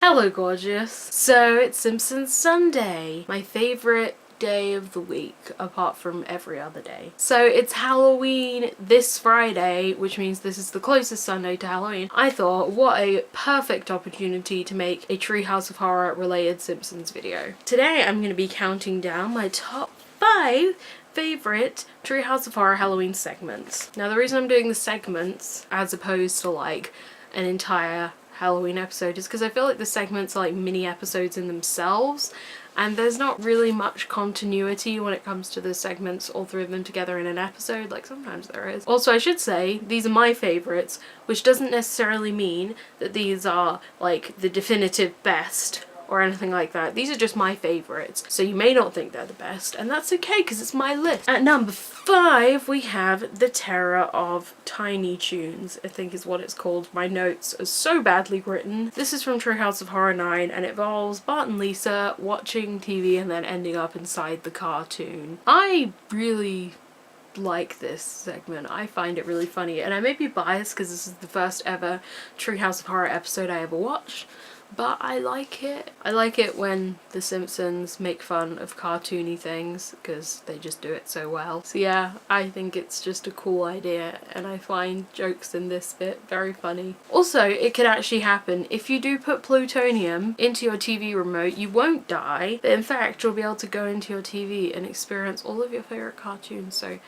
Hello gorgeous! So it's Simpsons Sunday, my favourite day of the week apart from every other day. So it's Halloween this Friday, which means this is the closest Sunday to Halloween. I thought what a perfect opportunity to make a Treehouse of Horror related Simpsons video. Today I'm going to be counting down my top 5 favorite Treehouse of Horror Halloween segments. Now the reason I'm doing the segments as opposed to like an entire Halloween episode is because I feel like the segments are like mini episodes in themselves, and there's not really much continuity when it comes to the segments, all three of them together in an episode. Like sometimes there is. Also, I should say these are my favorites, which doesn't necessarily mean that these are like the definitive best or anything like that. These are just my favorites, so you may not think they're the best, and that's okay because it's my list. At number 5 we have The Terror of Tiny Toons, I think is what it's called. My notes are so badly written. This is from Treehouse of Horror 9 and it involves Bart and Lisa watching TV and then ending up inside the cartoon. I really like this segment. I find it really funny, and I may be biased because this is the first ever Treehouse of Horror episode I ever watched, but I like it. I like it when the Simpsons make fun of cartoony things because they just do it so well. So yeah, I think it's just a cool idea and I find jokes in this bit very funny. Also, it could actually happen. If you do put plutonium into your TV remote, you won't die, but in fact you'll be able to go into your TV and experience all of your favourite cartoons. So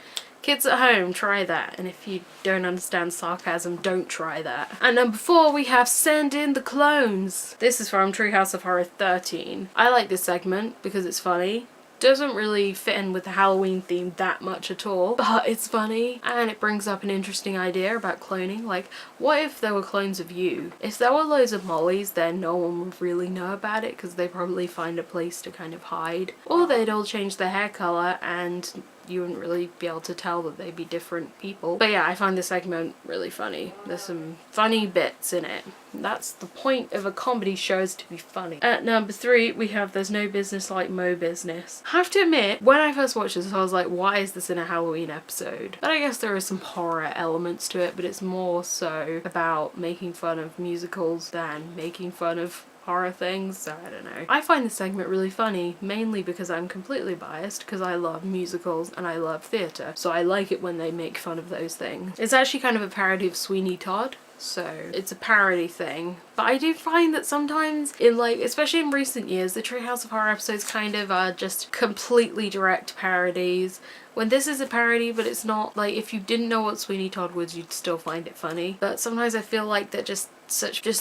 kids at home, try that, and if you don't understand sarcasm, don't try that. At number 4 we have Send in the Clones. This is from Treehouse of Horror 13. I like this segment because it's funny. Doesn't really fit in with the Halloween theme that much at all, but it's funny and it brings up an interesting idea about cloning. Like, what if there were clones of you? If there were loads of Mollys, then no one would really know about it because they probably find a place to kind of hide, or they'd all change their hair colour and you wouldn't really be able to tell that they'd be different people. But yeah, I find this segment really funny. There's some funny bits in it. That's the point of a comedy show, is to be funny. At number 3 we have There's No Business Like Mo Business. I have to admit, when I first watched this I was like, why is this in a Halloween episode? But I guess there are some horror elements to it, but it's more so about making fun of musicals than making fun of horror things, so I don't know. I find this segment really funny, mainly because I'm completely biased because I love musicals and I love theatre, so I like it when they make fun of those things. It's actually kind of a parody of Sweeney Todd, so it's a parody thing. But I do find that sometimes in like, especially in recent years, the Treehouse of Horror episodes kind of are just completely direct parodies. When this is a parody, but it's not, like, if you didn't know what Sweeney Todd was, you'd still find it funny. But sometimes I feel like they're just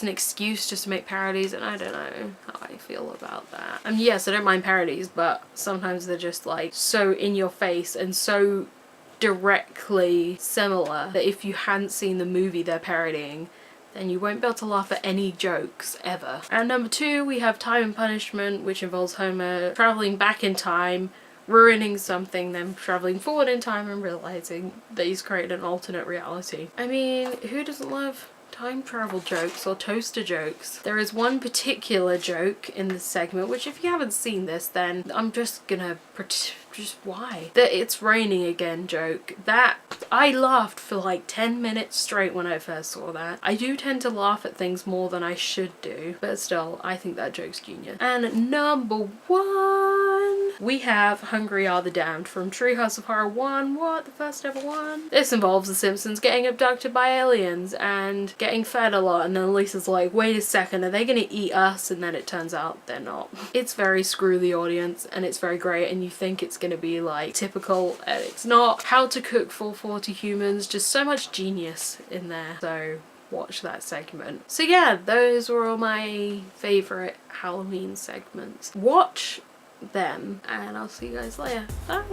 an excuse just to make parodies, and I don't know how I feel about that. I mean, yes, I don't mind parodies, but sometimes they're just like so in your face and so directly similar that if you hadn't seen the movie they're parodying, then you won't be able to laugh at any jokes ever. At number 2 we have Time and Punishment, which involves Homer travelling back in time, ruining something, then travelling forward in time and realising that he's created an alternate reality. I mean, who doesn't love time travel jokes or toaster jokes? There is one particular joke in this segment, which if you haven't seen this, then I'm just gonna just why? The "it's raining again" joke. That, I laughed for like 10 minutes straight when I first saw that. I do tend to laugh at things more than I should do, but still, I think that joke's genius. And number 1 we have Hungry Are the Damned from Treehouse of Horror 1, the first ever one? This involves the Simpsons getting abducted by aliens and getting fed a lot, and then Lisa's like, wait a second, are they gonna eat us? And then it turns out they're not. It's very screw the audience and it's very great, and you think it's gonna be like typical, and it's not. How to Cook for 40 Humans, just so much genius in there. So watch that segment. So yeah, those were all my favourite Halloween segments. Watch them and I'll see you guys later. Bye!